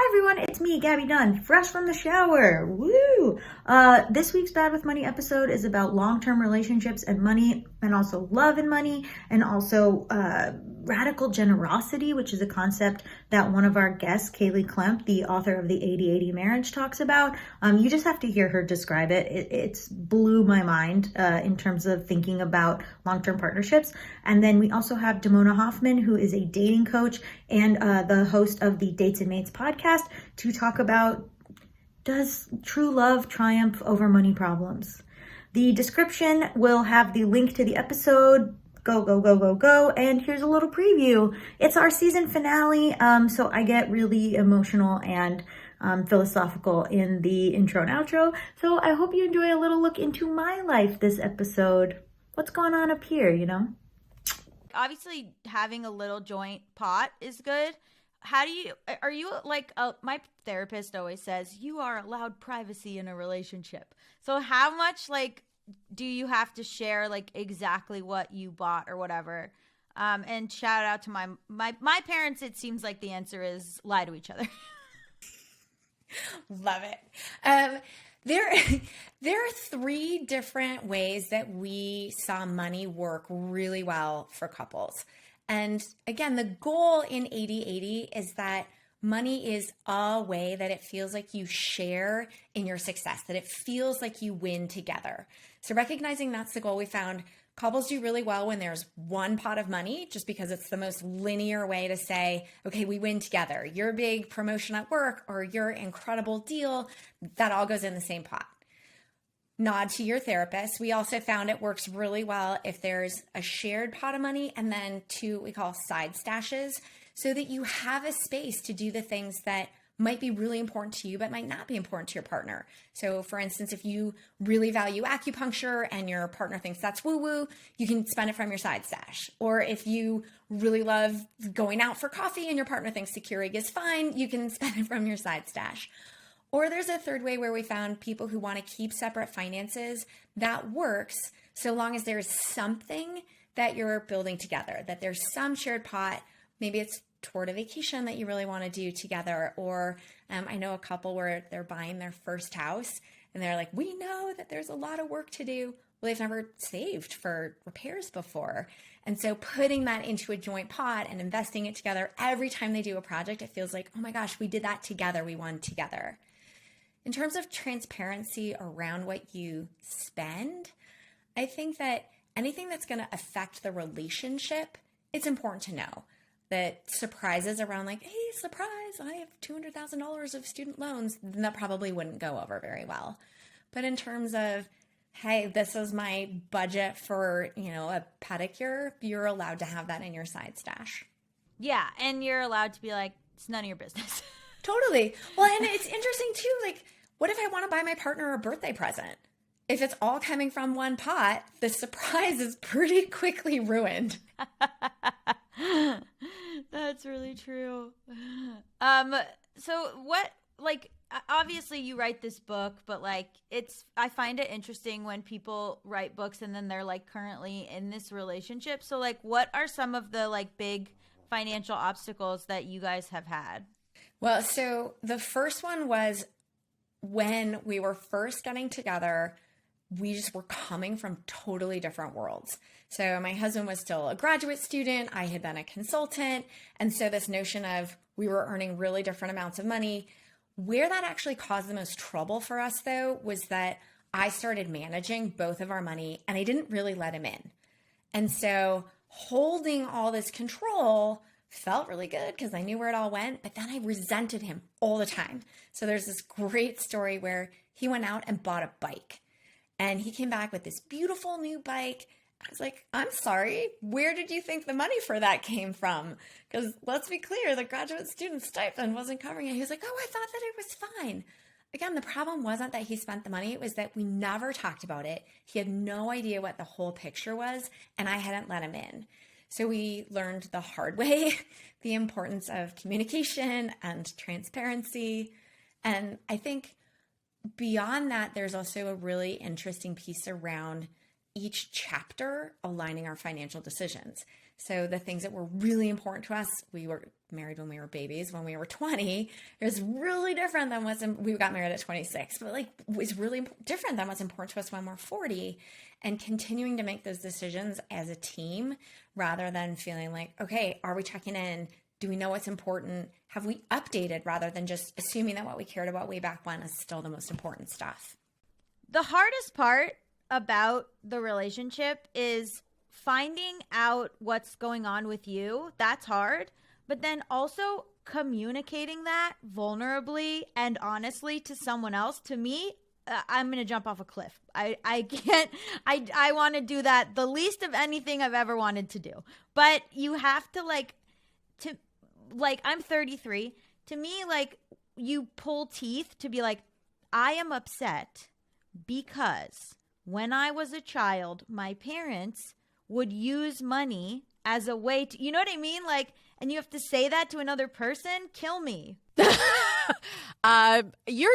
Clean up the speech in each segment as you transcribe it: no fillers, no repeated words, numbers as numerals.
Hi everyone, it's me, Gabby Dunn, fresh from the shower. Woo! This week's Bad with Money episode is about long-term relationships and money, and also love and money, and also radical generosity, which is a concept that one of our guests, Kaylee Klemp, the author of the 80/80 Marriage, talks about. You just have to hear her describe it. It's blew my mind in terms of thinking about long-term partnerships. And then we also have Damona Hoffman, who is a dating coach and the host of the Dates and Mates podcast, to talk about, does true love triumph over money problems? The description will have the link to the episode. Go, go, go, go, go. And here's a little preview. It's our season finale, so I get really emotional and philosophical in the intro and outro. So I hope you enjoy a little look into my life this episode. What's going on up here, you know? Obviously, having a little joint pot is good. Are you like, my therapist always says, you are allowed privacy in a relationship. So how much, like, do you have to share, like, exactly what you bought or whatever? And shout out to my parents. It seems like the answer is lie to each other. Love it. There are three different ways that we saw money work really well for couples. And again, the goal in 80/80 is that money is a way that it feels like you share in your success, that it feels like you win together. So recognizing that's the goal, we found couples do really well when there's one pot of money, just because it's the most linear way to say, okay, we win together. Your big promotion at work or your incredible deal, that all goes in the same pot. Nod to your therapist. We also found it works really well if there's a shared pot of money and then two we call side stashes, so that you have a space to do the things that might be really important to you but might not be important to your partner. So for instance, if you really value acupuncture and your partner thinks that's woo-woo, you can spend it from your side stash. Or if you really love going out for coffee and your partner thinks the Keurig is fine, you can spend it from your side stash. Or there's a third way where we found people who want to keep separate finances. That works so long as there's something that you're building together, that there's some shared pot. Maybe it's toward a vacation that you really want to do together. Or I know a couple where they're buying their first house and they're like, we know that there's a lot of work to do. Well, they've never saved for repairs before. And so putting that into a joint pot and investing it together every time they do a project, it feels like, oh my gosh, we did that together. We won together. In terms of transparency around what you spend, I think that anything that's going to affect the relationship, it's important to know that surprises around like, hey, surprise, I have $200,000 of student loans, that probably wouldn't go over very well. But in terms of, hey, this is my budget for, a pedicure, you're allowed to have that in your side stash. Yeah, and you're allowed to be like, it's none of your business. Totally. Well, and it's interesting too, like, what if I want to buy my partner a birthday present? If it's all coming from one pot, the surprise is pretty quickly ruined. That's really true. So what, like, obviously you write this book, but like, I find it interesting when people write books and then they're like currently in this relationship. So like, what are some of the like big financial obstacles that you guys have had? Well, so the first one was when we were first getting together, we just were coming from totally different worlds. So my husband was still a graduate student. I had been a consultant. And so this notion of we were earning really different amounts of money. Where that actually caused the most trouble for us, though, was that I started managing both of our money and I didn't really let him in. And so holding all this control felt really good because I knew where it all went, but then I resented him all the time. So there's this great story where he went out and bought a bike and he came back with this beautiful new bike. I was like, I'm sorry, where did you think the money for that came from? Because let's be clear, the graduate student stipend wasn't covering it. He was like, oh, I thought that it was fine. Again, the problem wasn't that he spent the money. It was that we never talked about it. He had no idea what the whole picture was, and I hadn't let him in. So we learned the hard way the importance of communication and transparency. And I think beyond that, there's also a really interesting piece around each chapter aligning our financial decisions. So the things that were really important to us, we were married when we were babies, when we were 20, is really different than we got married at 26, but like it's really different than what's important to us when we're 40, and continuing to make those decisions as a team rather than feeling like, okay, are we checking in? Do we know what's important? Have we updated rather than just assuming that what we cared about way back when is still the most important stuff? The hardest part about the relationship is finding out what's going on with you. That's hard. But then also communicating that vulnerably and honestly to someone else, to me, I'm going to jump off a cliff. I can't, I want to do that the least of anything I've ever wanted to do. But you have to I'm 33. To me, like, you pull teeth to be like, I am upset because when I was a child, my parents would use money as a way to, you know what I mean? Like, and you have to say that to another person? Kill me. You're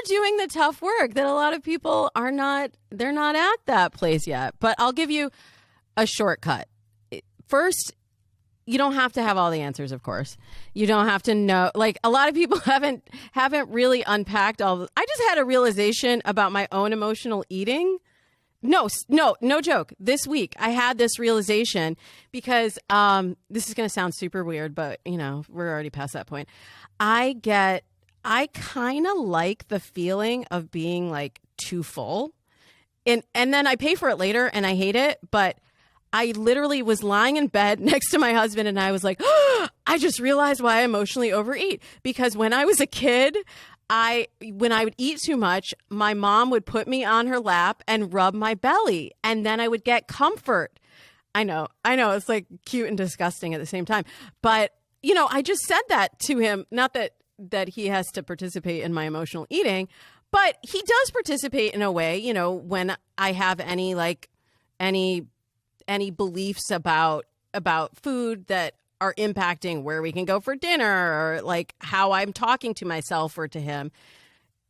doing the tough work that a lot of people are not, they're not at that place yet. But I'll give you a shortcut. First, you don't have to have all the answers, of course. You don't have to know. Like, a lot of people haven't really unpacked all. I just had a realization about my own emotional eating. No joke. This week, I had this realization because this is going to sound super weird, but, you know, we're already past that point. I kind of like the feeling of being, like, too full. And then I pay for it later, and I hate it, but I literally was lying in bed next to my husband, and I was like, oh, I just realized why I emotionally overeat. Because when I was a kid, when I would eat too much, my mom would put me on her lap and rub my belly, and then I would get comfort. I know, it's like cute and disgusting at the same time. But, you know, I just said that to him, not that he has to participate in my emotional eating, but he does participate in a way, you know, when I have any beliefs about food that are impacting where we can go for dinner, or like how I'm talking to myself or to him,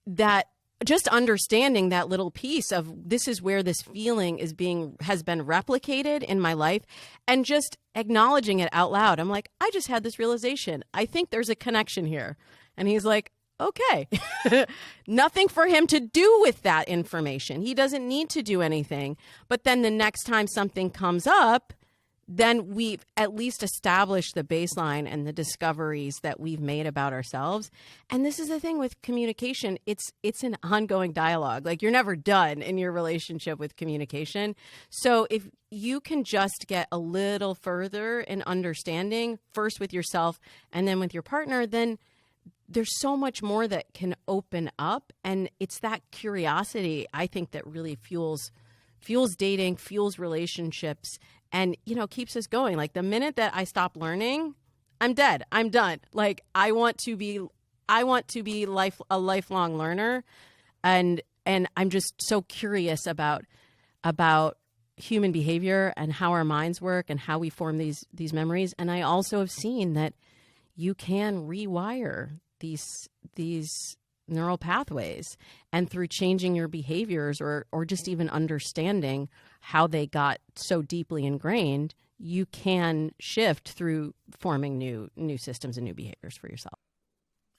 that just understanding that little piece of this is where this feeling has been replicated in my life, and just acknowledging it out loud. I'm like, I just had this realization. I think there's a connection here. And he's like, okay. Nothing for him to do with that information. He doesn't need to do anything. But then the next time something comes up, then we've at least established the baseline and the discoveries that we've made about ourselves. And this is the thing with communication. It's an ongoing dialogue. Like, you're never done in your relationship with communication. So if you can just get a little further in understanding, first with yourself and then with your partner, then there's so much more that can open up. And it's that curiosity, I think, that really fuels dating, fuels relationships, and, you know, keeps us going. Like, the minute that I stop learning, I'm dead. I'm done. Like, I want to be a lifelong learner. And I'm just so curious about human behavior and how our minds work and how we form these memories. And I also have seen that you can rewire these neural pathways, and through changing your behaviors or just even understanding how they got so deeply ingrained, you can shift through forming new systems and new behaviors for yourself.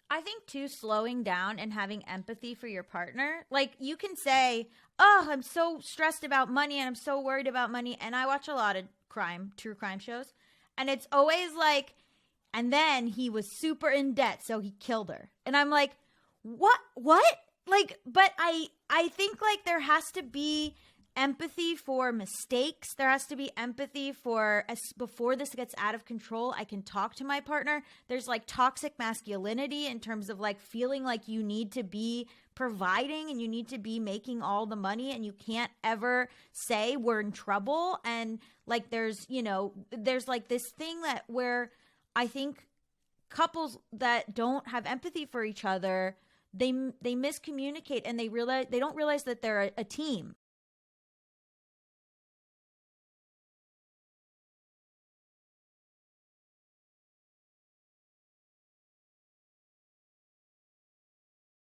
I think too, slowing down and having empathy for your partner. Like, you can say, oh, I'm so stressed about money and I'm so worried about money. And I watch a lot of true crime shows, and it's always like, and then he was super in debt, so he killed her. And I'm like, what? Like, but I think, like, there has to be empathy for mistakes. There has to be empathy for, before this gets out of control, I can talk to my partner. There's, like, toxic masculinity in terms of, like, feeling like you need to be providing and you need to be making all the money, and you can't ever say we're in trouble. And, like, there's like this thing that where I think couples that don't have empathy for each other, they miscommunicate, and they don't realize that they're a team.